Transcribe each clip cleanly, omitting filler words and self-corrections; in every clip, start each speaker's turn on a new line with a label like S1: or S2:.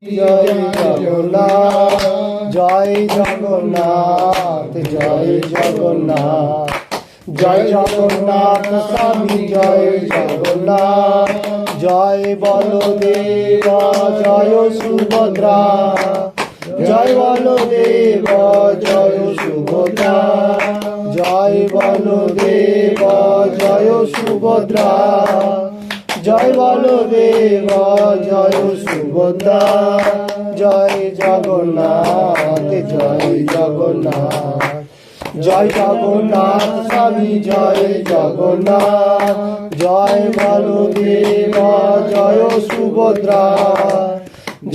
S1: জয় জগন্নাথ, জয় জগন্নাথ, জয় জগন্নাথ, জয় জগন্নাথ স্বামী, জয় জগন্নাথ, জয় বলদেব, জয় সুভদ্রা, জয় বলদেব, জয় সুভদ্রা, জয় বলদেব, জয় সুভদ্রা, জয় বলদেব, জয় সুভদ্রা, জয় জগন্নাথ, জয় জগন্নাথ, জয় জগন্নাথ স্বামী, জয় জগন্নাথ, জয় বলদেব, জয় সুভদ্রা,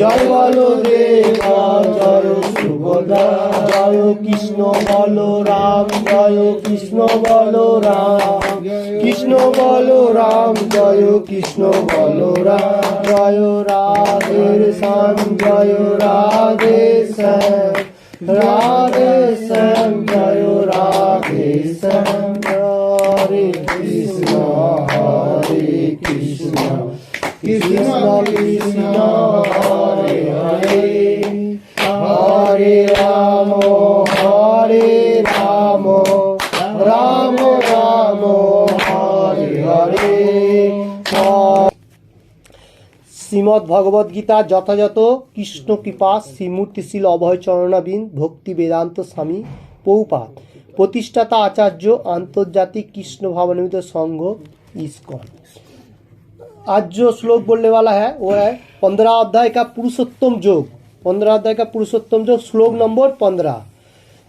S1: জয় বলদেব, জয় সুভদ্রা, জয় কৃষ্ণ বলরাম, জয় কৃষ্ণ বলরাম, কৃষ্ণ বলরাম, জয় কৃষ্ণ বলরাম, জয় রাধে শ্যাম, জয় রাধে শ্যাম, রাধে শ্যাম, জয় রাধে শ্যাম, হরে কৃষ্ণ, হরে কৃষ্ণ, কৃষ্ণ কৃষ্ণ, হরে হরে, হরে রাম, হরে রাম, রাম রাম, হরে হরে। শ্রীমদ্ ভগবদ গীতা যথাযথ কৃষ্ণ কৃপা শ্রীমূর্তিশীল অভয় চরণাবিন ভক্তি বেদান্ত স্বামী প্রভুপাদ প্রতিষ্ঠাতা आचार्य आंतर्जातिक कृष्ण भावान्वित संघ इस्कॉन। आज जो श्लोक बोलने वाला है वो है 15 अध्याय का पुरुषोत्तम योग, 15 अध्याय का पुरुषोत्तम योग, श्लोक नंबर 15।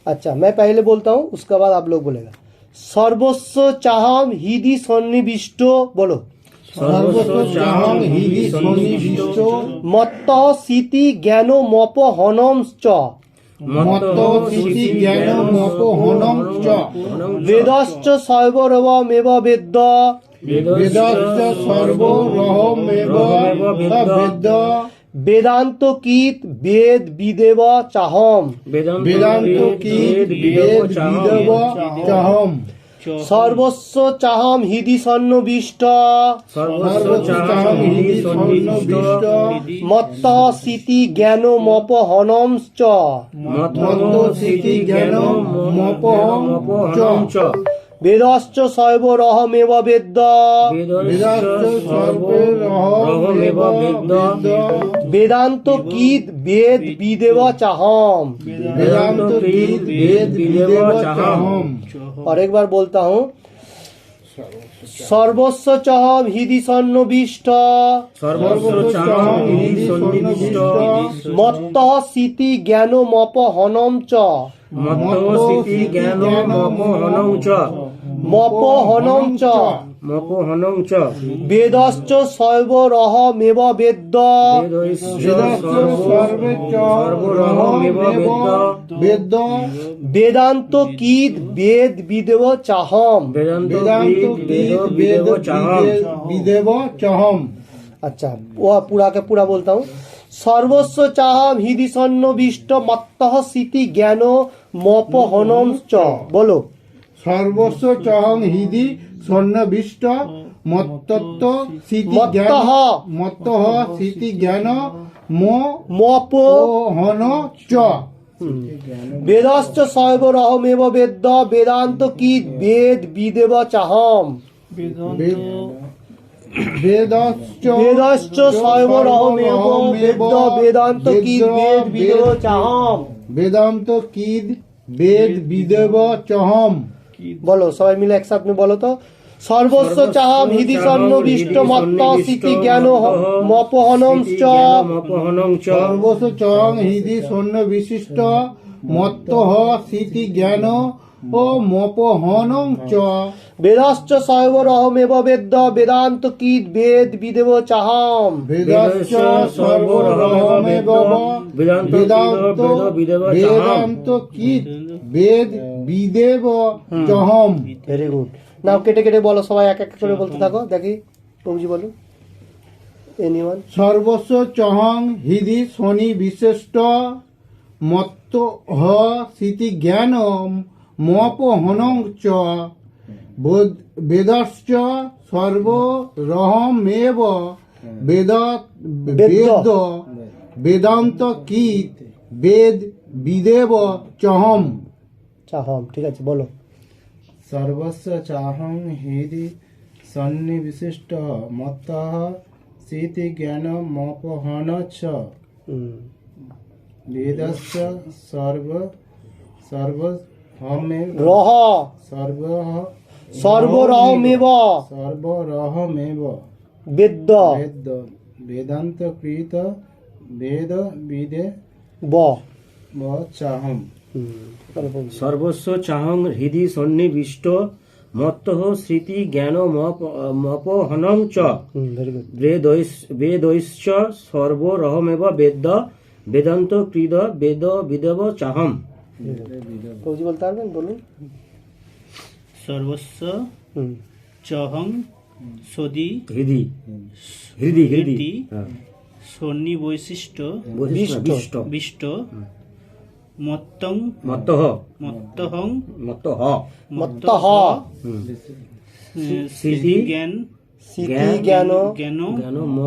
S1: अच्छा, मैं पहले बोलता हूँ, उसके बाद आप लोग बोलेगा। सर्वस्व चाहम हृदि सन्निविष्ट, बोलो।
S2: सर्वस्व चाहम हृदि सन्निविष्ट,
S1: मत्तः सीति ज्ञानो मोपहनम च,
S2: मत्तो सिद्धि ज्ञानो मोपहनम च,
S1: वेदश्च सर्वरवमेव वेद,
S2: वेदश्च सर्वरहमेव वेद,
S1: वेदांत कीत वेद विदेव चाहम,
S2: वेदांत कीत वेद विदेव चाहम,
S1: सर्वस्व चाहम हृदि सन्निविष्ट,
S2: सर्वस्व चाहम हृदि सन्निविष्ट,
S1: मत्तः सीति ज्ञानो मोपहनम च,
S2: मत्तो सिद्धि ज्ञानो मोपहनम च,
S1: वेदश्च सर्वरहमेव वेद,
S2: वेदश्च सर्वरहमेव वेद,
S1: वेदांत कीत वेद विदेव चाहम।
S2: वेदांत कीत वेद विदेव चाहम।
S1: और एक बार बोलता हूँ, सर्वस्व चाहम हृदि सन्निविष्ट,
S2: सर्वस्व चाहम हृदि सन्निविष्ट,
S1: मत्तः सीति ज्ञानो मोपहनम च,
S2: मत्तो सिद्धि ज्ञानो मोपहनम च,
S1: मोपहनम च,
S2: मोपहनम च,
S1: वेदश्च सर्वरहमेव वेद,
S2: वेदश्च सर्वरहमेव वेद,
S1: वेदांत कीत वेद विदेव चाहम।
S2: वेदांत कीत वेद विदेव चाहम।
S1: अच्छा, वो पूरा के पूरा बोलता हूँ। सर्वस्व चाहम हृदि सन्निविष्ट, मत्तः सीति ज्ञानो मोपहनम च, बोलो।
S2: सर्वस्व चाहम हृदि सन्निविष्ट, मत्तः सिद्धि ज्ञान, मत्तः सिद्धि ज्ञान मोपहन च,
S1: वेदश्च सर्वरहमेव वेद, वेदांत कीत वेद विदेव चाहम, वेदश्च सर्वरहमेव वेद, वेदांत कीत वेद विदेव चाहम,
S2: वेदांत कीत वेद विदेव चाहम।
S1: बोलो सबाई मिले एक साथ में बोलो तो। सर्वस्व चाहम हृदि सन्निविष्ट, मत्तः सीति ज्ञानो मोपहनम च,
S2: सर्वस्व चाहम हृदि सन्निविष्ट, मत्तः सीति ज्ञानो मोपहनम च,
S1: वेदश्च सर्वरहमेव वेद, वेदांत कीत वेद विदेव चाहम,
S2: वेदश्च सर्वरहमेव वेदांत कीत वेद विदेव चाहम।
S1: Very good. नाउ केटे केटे बोलो, सबाई एक एक करे बोलते थाको, देखी प्रभुजी बोलो। एनीवन।
S2: सर्वस्व चाहम हृदि सन्निविष्ट, मत्तः सिद्धि ज्ञान मोपहनम च, वेदश्च सर्वरहमेव वेद
S3: वेदांत कीत वेद विदेव चहम।
S1: চাহম, ঠিক আছে বলো।
S2: सर्वस्य चाहं हृदि सन्निविशिष्ट मत्तः सीति ज्ञानमपहन च
S1: হুম,
S2: वेदस्य सर्वहमेव
S1: রহ সর্বরহমেব
S2: सर्वरहमेव
S1: বেদ্য
S2: वेदान्तकृत वेद विदे
S1: ব।
S2: चाहम।
S1: হুম, বলো, বলো।
S4: সর্বস্ব চাহং হৃদি সন্নিবিষ্ট মত্তঃ স্মৃতি জ্ঞান মপহনং চ
S1: হুম, ভেরি গুড।
S4: বেদৈশ্চ সর্বরহমেব বেদ্য বেদান্ত কৃদ বেদ বিদেব চাহম।
S1: কৌজি বলতে পারবেন, বলুন।
S5: সর্বস্ব
S1: হুম,
S5: চহং সদি
S4: হৃদি হৃদি হৃদি
S5: হৃদি
S4: হ্যাঁ।
S5: সন্নিবৈশিষ্ট্য
S4: বিষ্ট
S5: বিষ্ট মত্তং
S4: মত্তঃ
S5: মত্তহং
S4: মত্তঃ
S1: মত্তহ
S5: সিদ্ধি জ্ঞান
S1: সিতি জ্ঞান
S5: জ্ঞান
S4: জ্ঞান
S5: ম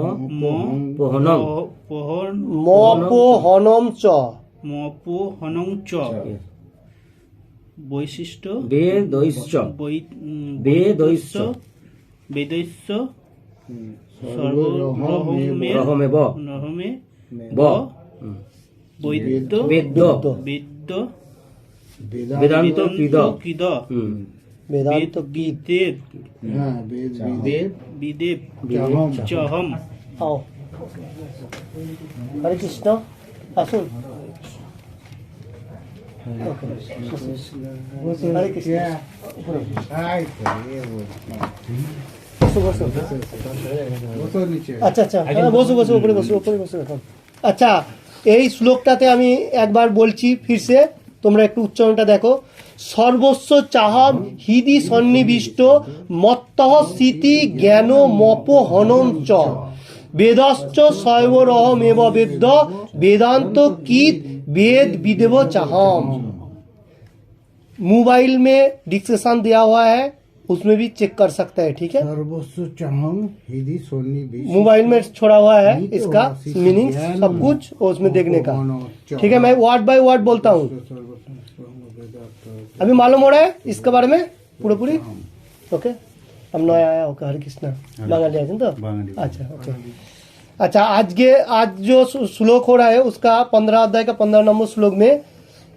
S4: মোহনং
S5: পহন
S1: মপহনম চ
S5: মপহনং চ বৈশিষ্ট্য
S4: বেদৈশ্চ
S5: বেদৈশ্য বেদৈশ্য
S4: রহমেব
S5: রহমে
S4: ব
S5: বৈদ্য
S4: বেদ্য
S5: বেদ্য
S4: বেদান্ত কৃদ
S5: কৃদ
S4: হুম।
S1: বেদান্ত
S5: বিদেব
S3: হ্যাঁ वेद विदेव
S5: বিদেব
S3: चहम।
S5: চহম।
S1: আও। হরে কৃষ্ণ, আসুন। হরে কৃষ্ণ, বসো, বসো।
S3: বসো নিচে।
S1: আচ্ছা আচ্ছা, হ্যাঁ, বসো বসো, উপরে বসো, উপরে বসো এখন। আচ্ছা, এই শ্লোকটাতে আমি একবার বলছি ফিরসে, তোমরা একটু উচ্চারণটা দেখো। সর্বস্ব চাহম হৃদি সন্নিবিষ্ট মত্তঃ স্মৃতি জ্ঞান মপহনম চ বেদশ্চ শৈবরহমেব বেদ্য वेदांत कीत वेद विदेव चाहम। मोबाइल में डिस्क्रिप्शन दिया हुआ है, उसमें भी चेक कर सकते हैं, ठीक है।
S3: सर्वस्व चाहम हृदि सन्निविष्ट
S1: मोबाइल में छोड़ा हुआ है इसका मीनिंग सब कुछ, और उसमें देखने का, ठीक है। मैं वर्ड बाय वर्ड बोलता हूँ, अभी मालूम हो रहा है इसके बारे में पूरी। ओके, हम नया आया होगा, हरे कृष्णा बांगाली आए तो अच्छा, ओके। अच्छा, आज जो श्लोक हो रहा है उसका 15 अध्याय का 15 नंबर श्लोक में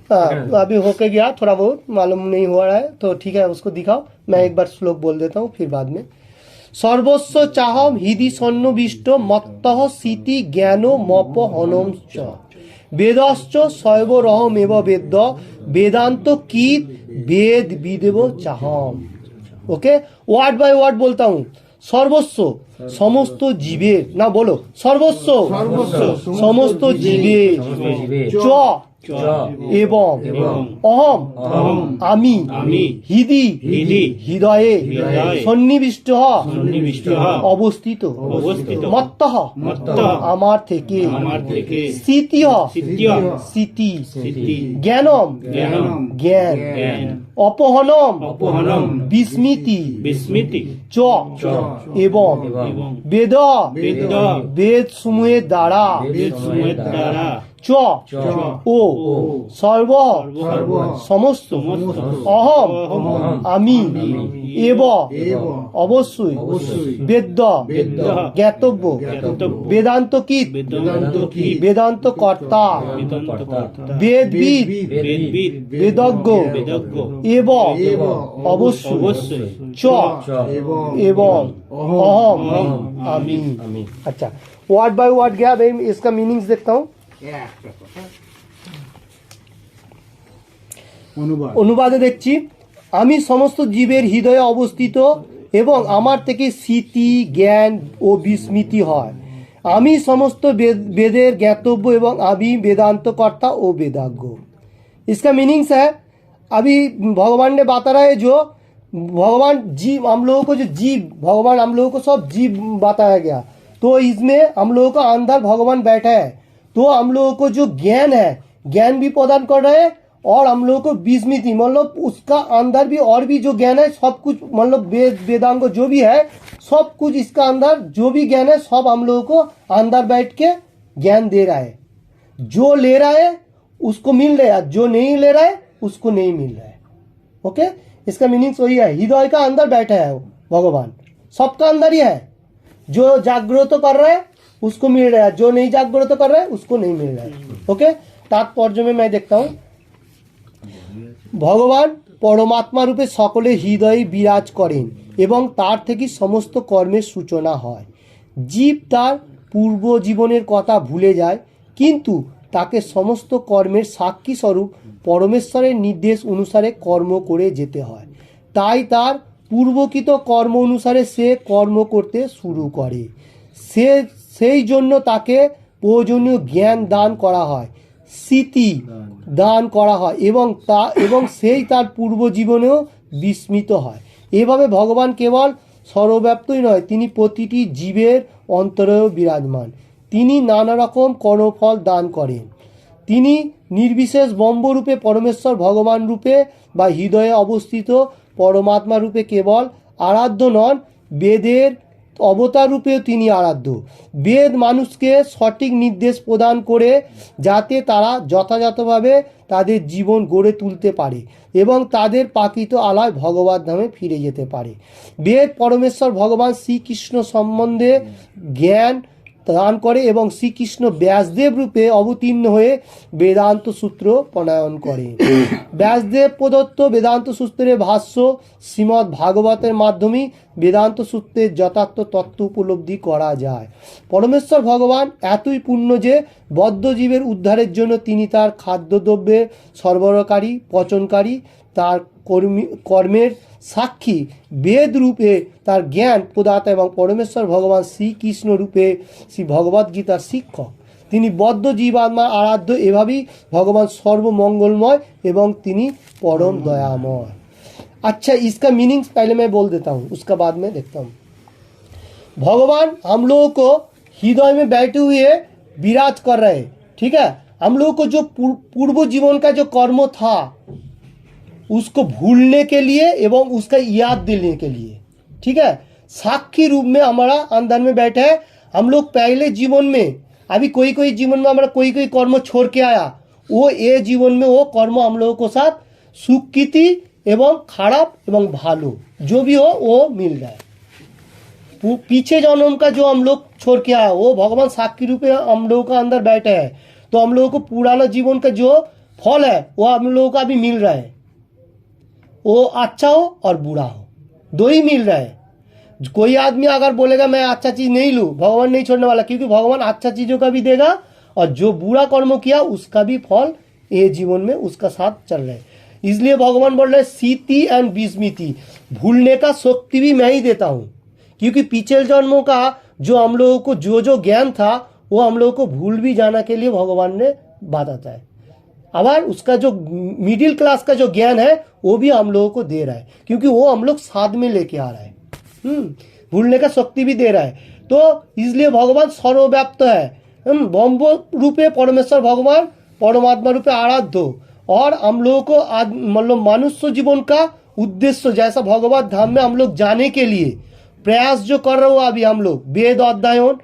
S1: अभी होके गया, थोड़ा बहुत मालूम नहीं हो रहा है तो ठीक है, उसको दिखाओ। मैं एक बार श्लोक बोल देता हूँ, फिर बाद में। सर्वस्व चाहम हृदि सन्निविष्ट मत्तः स्मृति ज्ञान मपहनम च वेदश्च शैवरहमेव वेद्य वेदांत कीत वेद विदेव चाहम। ओके, वर्ड बाय वर्ड बोलता हूँ। सर्वस्व समस्त जीवेर, ना बोलो सर्वस्व समस्त जीवेर च एवं अहम आमी हृदि हृदये सन्निविष्ट अवस्थित मत्तः आमार थेके स्थिति स्थिति ज्ञानम ज्ञान अपहनम विस्मृति च एवं वेद वेद समूहेर द्वारा च ओ सर्व समस्त अहम आमी एव अवश्य वेद्य ज्ञातव्य वेदान्तकीत वेदांत कर्ता वेदविद वेदज्ञ एव अवश्य च एवं अहम आमी। अच्छा, वर्ड बाय वर्ड गया, भाई इसका मीनिंग्स देखता हूँ। অনুবাদে দেখছি, আমি সমস্ত জীবের হৃদয়ে অবস্থিত এবং আমার থেকে স্মৃতি জ্ঞান ও বিস্মৃতি হয়। আমি समस्त वेदेर ज्ञातव्य एवं अभी वेदांत कर्ता ओ वेदाज्ञ। इसका मीनिंग्स है, अभी भगवान ने बता रहा है जो भगवान जीव, हम लोगों को जो जीव भगवान, हम लोगों को सब जीव बताया गया, तो इसमें हम लोगों का अंदर भगवान बैठा है, तो हम लोगों को जो ज्ञान है ज्ञान भी प्रदान कर रहे हैं, और हम लोगों को विस्मृति मतलब उसका अंदर भी और भी जो ज्ञान है सब कुछ, मतलब वेदांग जो भी है सब कुछ इसका अंदर जो भी ज्ञान है सब हम लोगों को अंदर बैठ के ज्ञान दे रहा है। जो ले रहा है उसको मिल रहा है, जो नहीं ले रहा है उसको नहीं मिल रहा है। ओके, इसका मीनिंग वही है, हृदय का अंदर बैठा है वो भगवान, सबका अंदर ही है। जो जागृत कर रहा है उसको मिल रहा है, जो नहीं जागृत कर रहा है उसको नहीं मिल रहा है। ओके, तात्पर्य में मैं देखता हूं, ভগবান পরমাত্মা রূপে সকলে হৃদয়ে বিরাজ করেন এবং তার থেকে সমস্ত কর্মের সূচনা হয়। জীব তার পূর্ব জীবনের কথা ভুলে যায়, কিন্তু তাকে সমস্ত কর্মের সাক্ষী স্বরূপ পরমেশ্বরের নির্দেশ অনুসারে কর্ম করে যেতে হয়। তাই তার পূর্বকৃত কর্ম অনুসারে সে কর্ম করতে শুরু করে। সেই জন্য তাকে প্রয়োজনীয় জ্ঞান দান করা হয়, স্মৃতি দান করা হয় এবং সেই তার পূর্ব জীবনেও বিস্মিত হয়। এভাবে ভগবান কেবল সর্বব্যাপ্তই নয়, তিনি প্রতিটি জীবের অন্তরেও বিরাজমান। তিনি নানা রকম কর্মফল দান করেন। তিনি নির্বিশেষ ব্রহ্মরূপে পরমেশ্বর ভগবান রূপে বা হৃদয়ে অবস্থিত পরমাত্মা রূপে কেবল আরাধ্য নন, বেদের অবতার রূপেও তিনি আরাধ্য। বেদ মানুষকে সঠিক নির্দেশ প্রদান করে যাতে তারা যথাযথভাবে তাদের জীবন গড়ে তুলতে পারে এবং তাদের প্রাকৃত আলয় ভগবত ধামে ফিরে যেতে পারে। বেদ পরমেশ্বর ভগবান শ্রীকৃষ্ণ সম্বন্ধে জ্ঞান দান করে এবং শ্রীকৃষ্ণ ব্যাসদেব রূপে অবতীর্ণ হয়ে বেদান্ত সূত্র প্রণয়ন করে। ব্যাসদেব প্রদত্ত বেদান্ত সূত্রের ভাষ্য শ্রীমদ্ ভাগবতের মাধ্যমে বেদান্ত সূত্রের যথার্থ তত্ত্ব উপলব্ধি করা যায়। পরমেশ্বর ভগবান এতই পূর্ণ যে বদ্ধ জীবের উদ্ধারের জন্য তিনি তার খাদ্যদ্রব্যের সরবরাহকারী, পচনকারী, তার কর্মের সাক্ষী, বেদ রূপে তার জ্ঞান প্রদাতা এবং পরমেশ্বর ভগবান শ্রীকৃষ্ণ রূপে শ্রী ভগবদ গীতার শিক্ষক। তিনি বদ্ধ জীবাত্মা আরাধ্য। এভাবেই ভগবাन सर्वमंगलमय এবং তিনি परम दयामय। अच्छा, इसका मीनिंग पहले मैं बोल देता हूँ, उसका बाद में देखता हूँ। भगवान हम लोगों को हृदय में बैठे हुए विराज कर रहे, ठीक है। हम लोगों को जो पूर्व जीवन का जो कर्म था उसको भूलने के लिए एवं उसका याद दिलाने के लिए, ठीक है, साक्षी रूप में हमारा अंदर में बैठे है। हम लोग पहले जीवन में, अभी कोई कोई जीवन में हमारा कोई कोई कर्म छोड़ के आया, वो ये जीवन में वो कर्म हम लोगों को साथ सुकृति एवं खराब एवं भालो जो भी हो वो मिल रहा है। पीछे जन्म का जो हम लोग छोड़ के आया वो भगवान साक्षी रूप में हम लोगों का अंदर बैठे हैं, तो हम लोगों को पुराना जीवन का जो फल है वो हम लोगों का भी मिल रहा है। वो अच्छा हो और बुरा हो, दो ही मिल रहा है। कोई आदमी अगर बोलेगा मैं अच्छा चीज नहीं लूँ, भगवान नहीं छोड़ने वाला, क्योंकि भगवान अच्छा चीजों का भी देगा और जो बुरा कर्म किया उसका भी फल ये जीवन में उसका साथ चल रहा है। इसलिए भगवान बोल रहे स्मृति एंड विस्मृति, भूलने का शक्ति भी मैं ही देता हूँ, क्योंकि पिछले जन्मों का जो हम लोगों को जो ज्ञान था वो हम लोगों को भूल भी जाने के लिए भगवान ने बताता है। अब उसका जो मिडिल क्लास का जो ज्ञान है वो भी हम लोगों को दे रहा है, क्योंकि वो हम लोग साथ में लेके आ रहा है। भूलने का शक्ति भी दे रहा है। तो इसलिए भगवान सर्वव्याप्त है, ब्रह्म रूपे परमेश्वर भगवान परमात्मा रूपे आराध्य। और हम लोगों को आज मतलब मनुष्य जीवन का उद्देश्य जैसा भगवत धाम में हम लोग जाने के लिए प्रयास जो कर रहा हूँ, अभी हम लोग वेद अध्ययन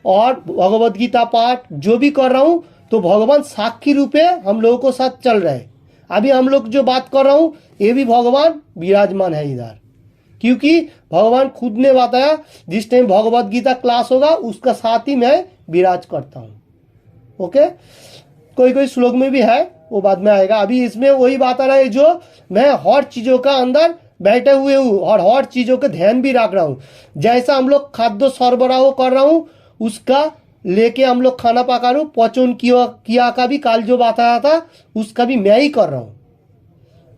S1: और भगवत गीता पाठ जो भी कर रहा हूँ, तो भगवान साक्षी रूपे हम लोगों को साथ चल रहे हैं। अभी हम लोग जो बात कर रहा हूँ ये भी भगवान विराजमान है इधर, क्योंकि भगवान खुद ने बताया जिस टाइम भगवत गीता क्लास होगा उसका साथ ही मैं विराज करता हूँ। ओके, कोई कोई श्लोक में भी है, वो बाद में आएगा। अभी इसमें वही बात आ रहा है जो मैं हर चीजों का अंदर बैठे हुए हूँ और हर चीजों का ध्यान भी रख रहा हूँ। जैसा हम लोग खाद्य सरबराह कर रहा हूँ उसका लेके हम लोग खाना पका रहा हूँ, पचन किया का भी काल जो बताया था उसका भी मैं ही कर रहा हूँ।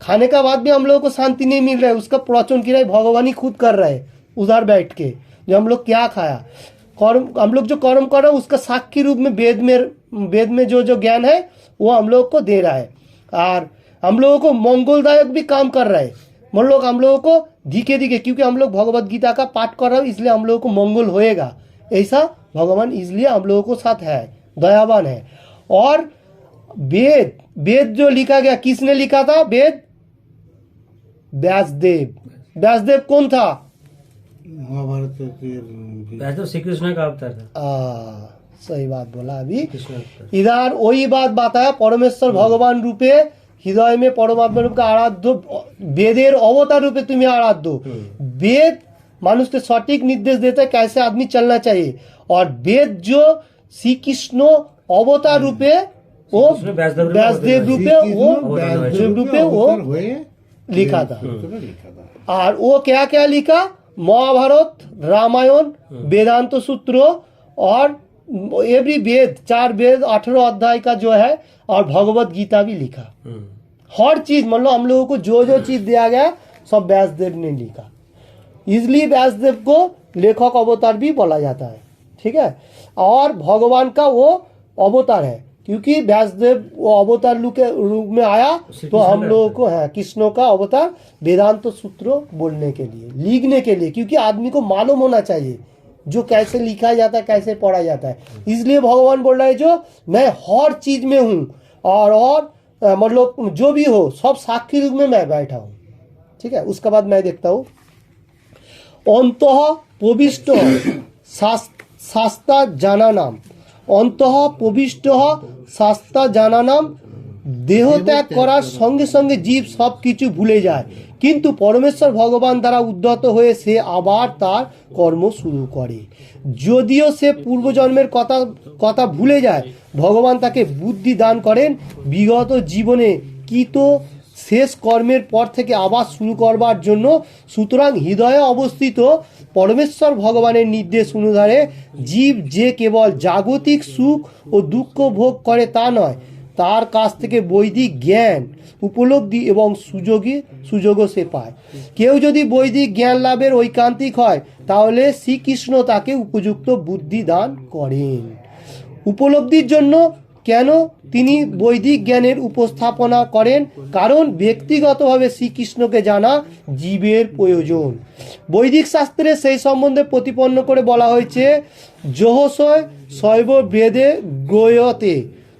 S1: खाने का बाद भी हम लोगों को शांति नहीं मिल रहा है, उसका प्रवचन किया भगवान ही खुद कर रहे हैं उधर बैठ के। जो हम लोग क्या खाया, कर्म हम लोग जो कर्म कर रहे हैं उसका साक्षी रूप में वेद में जो जो ज्ञान है वो हम लोग को दे रहा है और हम लोगों को मंगलदायक भी काम कर रहा है। मतलब हम लोगों को दिखे क्योंकि हम लोग भगवत गीता का पाठ कर रहे हैं इसलिए हम लोगों को मंगल होएगा, ऐसा भगवान इसलिए हम लोगों को साथ है, दयावान है। और वेद जो लिखा गया, किसने लिखा था वेद? व्यासदेव। व्यासदेव कौन था?
S3: महाभारत के
S4: वैसे तो श्री कृष्ण का अवतार था।
S1: सही बात बोला अभी। इधर वही बात बताया, परमेश्वर भगवान रूपे हृदय में परमात्मा रूप का आराध्य, वेदेर अवतार रूपे तुम्हें आराध्य। वेद मनुष्य को सटीक निर्देश देता है कैसे आदमी चलना चाहिए, और वेद जो श्री कृष्ण अवतार रूपे वो व्यासदेव रूपे वो लिखा था। और वो क्या क्या लिखा, महाभारत, रामायण, वेदांत सूत्र और एवरी वेद, 4 वेद, 18 अध्याय का जो है, और भगवत गीता भी लिखा। हर चीज मतलब हम लोगों को जो जो चीज दिया गया सब व्यासदेव ने लिखा, इसलिए व्यासदेव को लेखक अवतार भी बोला जाता है। ठीक है, और भगवान का वो अवतार है क्योंकि व्यासदेव वो अवतार रूप में आया, तो हम लोगों को है कृष्णों का अवतार वेदांत सूत्र बोलने के लिए, लिखने के लिए, क्योंकि आदमी को मालूम होना चाहिए जो कैसे लिखा जाता है, कैसे पढ़ा जाता है। इसलिए भगवान बोल रहा है जो मैं हर चीज में हूँ, और मतलब जो भी हो सब साक्षी रूप में मैं बैठा हूँ। ठीक है, उसके बाद मैं देखता हूँ अंतः प्रविष्ट शास्ता जाना नाम, अंतः प्रविष्ट शास्ता जाना नाम, দেহ ত্যাগ করার সঙ্গে সঙ্গে জীব সব কিছু ভুলে যায়, কিন্তু পরমেশ্বর ভগবান দ্বারা উদ্ধত হয়ে সে আবার তার কর্ম শুরু করে। যদিও সে পূর্বজন্মের কথা ভুলে যায়, ভগবান তাকে বুদ্ধি দান করেন বিগত জীবনে কৃত শেষ কর্মের পর থেকে আবার শুরু করবার জন্য। সুতরাং হৃদয়ে অবস্থিত পরমেশ্বর ভগবানের নির্দেশ অনুসারে জীব যে কেবল জাগতিক সুখ ও দুঃখ ভোগ করে তা নয়, তার কাছ থেকে বৈদিক জ্ঞান উপলব্ধি এবং সুযোগও সে পায়। কেউ যদি বৈদিক জ্ঞান লাভের ঐকান্তিক হয় তাহলে শ্রীকৃষ্ণ তাকে উপযুক্ত বুদ্ধি দান করেন। উপলব্ধির জন্য কেন তিনি বৈদিক জ্ঞানের উপস্থাপনা করেন, কারণ ব্যক্তিগতভাবে শ্রীকৃষ্ণকে জানা জীবের প্রয়োজন। বৈদিক শাস্ত্রে সেই সম্বন্ধে প্রতিপন্ন করে বলা হয়েছে যোহসয় শৈব বেদে গ্রয়তে,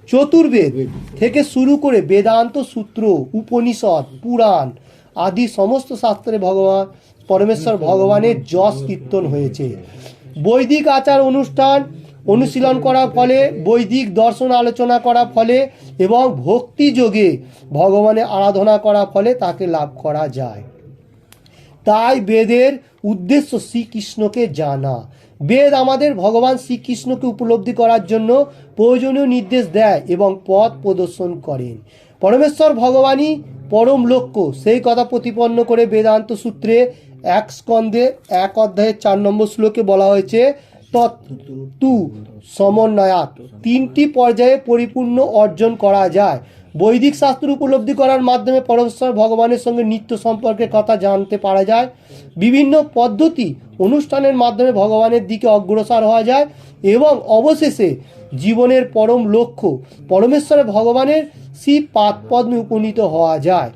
S1: চতুর্বেদ থেকে শুরু করে বেদান্ত সূত্র, উপনিষদ, পুরাণ আদি সমস্ত শাস্ত্রে ভগবান পরমেশ্বর ভগবানের যশ কীর্তন হয়েছে। বৈদিক আচার অনুষ্ঠান অনুশীলন করার ফলে, বৈদিক দর্শন আলোচনা করার ফলে এবং ভক্তি যোগে ভগবানের আরাধনা করার ফলে তাকে লাভ করা যায়। তাই বেদের উদ্দেশ্য শ্রীকৃষ্ণকে জানা। বেদ আমাদের ভগবান শ্রীকৃষ্ণকে উপলব্ধি করার জন্য প্রয়োজনীয় নির্দেশ দেয় এবং পথ প্রদর্শন করেন। পরমেশ্বর ভগবানই পরম লক্ষ্য, সেই কথা প্রতিপন্ন করে বেদান্ত সূত্রে 1 স্কন্ধে 1 অধ্যায়ের 4 নম্বর শ্লোকে বলা হয়েছে তত্তু সমন্বয়াত, 3টি পর্যায়ে পরিপূর্ণ অর্জন করা যায়। বৈদিক শাস্ত্র উপলব্ধি করার মাধ্যমে পরমেশ্বর ভগবানের সঙ্গে নিত্য সম্পর্কের কথা জানতে পারা যায়। বিভিন্ন পদ্ধতি অনুষ্ঠানের মাধ্যমে ভগবানের দিকে অগ্রসর হওয়া যায় এবং অবশেষে জীবনের পরম লক্ষ্য পরমেশ্বরের ভগবানের শ্রী পাদপদ্মে উপনীত হওয়া যায়।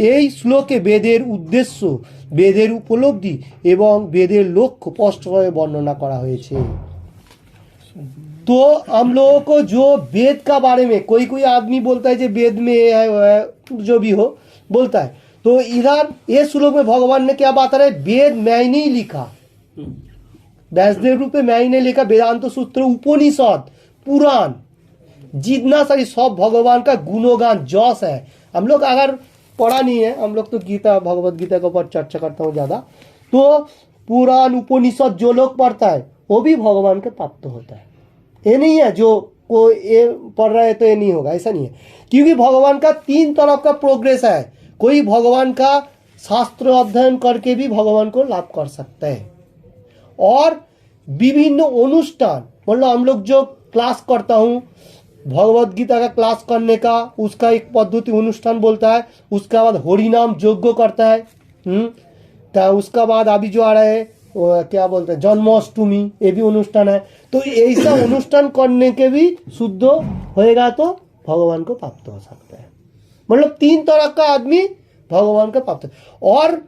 S1: এই শ্লোকে বেদের উদ্দেশ্য, বেদের उपलब्धि এবং বেদের লক্ষ্য স্পষ্টভাবে বর্ণনা করা হয়েছে। तो हम लोगों को जो वेद का बारे में कोई आदमी बोलता है जो वेद में ये है वो है, जो भी हो बोलता है, तो इधर ये श्लोक में भगवान ने क्या बात है, वेद मैं ही नहीं लिखा, व्यासदेव रूप में मैं ही नहीं लिखा, वेदांत सूत्र, उपनिषद, पुराण जितना सारी सब भगवान का गुणगान जस है। हम लोग अगर पढ़ा नहीं है, हम लोग तो गीता भगवत गीता के ऊपर चर्चा करता हूँ ज़्यादा, तो पुराण उपनिषद जो लोग पढ़ता है वो भी भगवान के प्राप्त होता है। ये नहीं है जो को ये पढ़ रहा है तो ये नहीं होगा, ऐसा नहीं है, क्योंकि भगवान का 3 तरफ का प्रोग्रेस है। कोई भगवान का शास्त्र अध्ययन करके भी भगवान को लाभ कर सकता है, और विभिन्न अनुष्ठान मतलब हम लोग जो क्लास करता हूँ भगवत गीता का क्लास करने का, उसका एक पद्धति अनुष्ठान बोलता है, उसके बाद हरिनाम यज्ञ करता है, तो उसका बाद अभी जो आ रहा है वो क्या बोलते हैं जन्माष्टमी, ये भी अनुष्ठान है। तो ऐसा अनुष्ठान करने के भी शुद्ध होएगा तो भगवान को प्राप्त हो सकता है। मतलब 3 तरह का आदमी भगवान को प्राप्त, और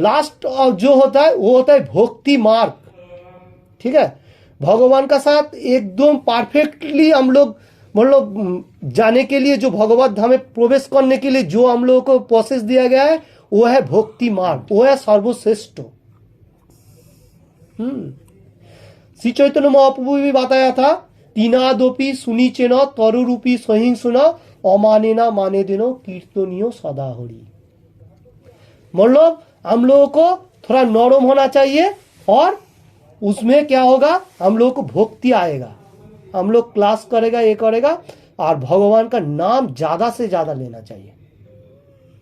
S1: लास्ट जो होता है वो होता है भक्ति मार्ग। ठीक है, भगवान का साथ एकदम परफेक्टली हम लोग मतलब जाने के लिए, जो भगवत धाम में प्रवेश करने के लिए जो हम लोगों को प्रोसेस दिया गया है वो है भक्ति मार्ग, वो है सर्वश्रेष्ठ। श्री चैतन्य महाप्रभु भी बताया था तीनादपि सुनिचेन तरुरूपी सहिंसुन अमानेना माने देनो कीर्तनीय सदा हरि। मतलब हम लोगों को थोड़ा नरम होना चाहिए और उसमें क्या होगा, हम लोगों को भक्ति आएगा, हम लोग क्लास करेगा, ये करेगा, और भगवान का नाम ज्यादा से ज्यादा लेना चाहिए।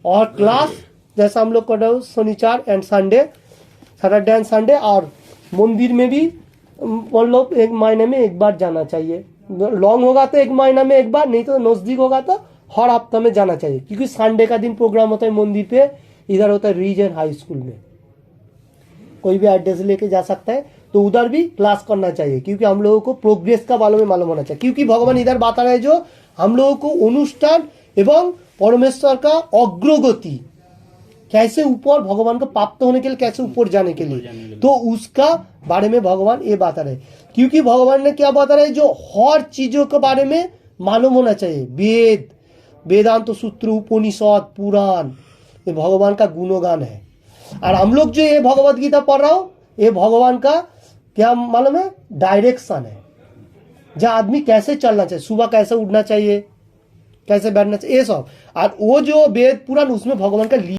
S1: और क्लास जैसा हम लोग कर रहे हो शनिवार and Sunday, Saturday and Sunday, और मंदिर में भी मतलब 1 महीने में 1 बार जाना चाहिए। लॉन्ग होगा तो 1 महीना में 1 बार, नहीं तो नजदीक होगा तो हर हफ्ता में जाना चाहिए, क्योंकि संडे का दिन प्रोग्राम होता है मंदिर पे, इधर होता है रीजन हाई स्कूल में। कोई भी एड्रेस लेके जा सकता है, तो उधर भी क्लास करना चाहिए, क्योंकि हम लोगों को प्रोग्रेस का बारे में मालूम होना चाहिए। क्योंकि भगवान इधर बता रहे हैं जो हम लोगों को अनुष्ठान एवं परमेश्वर का अग्रगति कैसे ऊपर, भगवान को प्राप्त होने के लिए कैसे ऊपर जाने के लिए, तो उसका बारे में भगवान ये बता रहे। क्योंकि भगवान ने क्या बता रहे, जो हर चीजों के बारे में मालूम होना चाहिए। वेद, वेदांत सूत्र, उपनिषद, पुराण, ये भगवान का गुणगान है। और हम लोग जो ये भगवत गीता पढ़ रहा हूँ, ये भगवान का क्या मालूम है, डायरेक्शन है, जहाँ आदमी कैसे चलना चाहिए, सुबह कैसे उठना चाहिए, कैसे बैठना चाहिए, ये सब। और वो जो वेद पुराण, उसमें भगवान का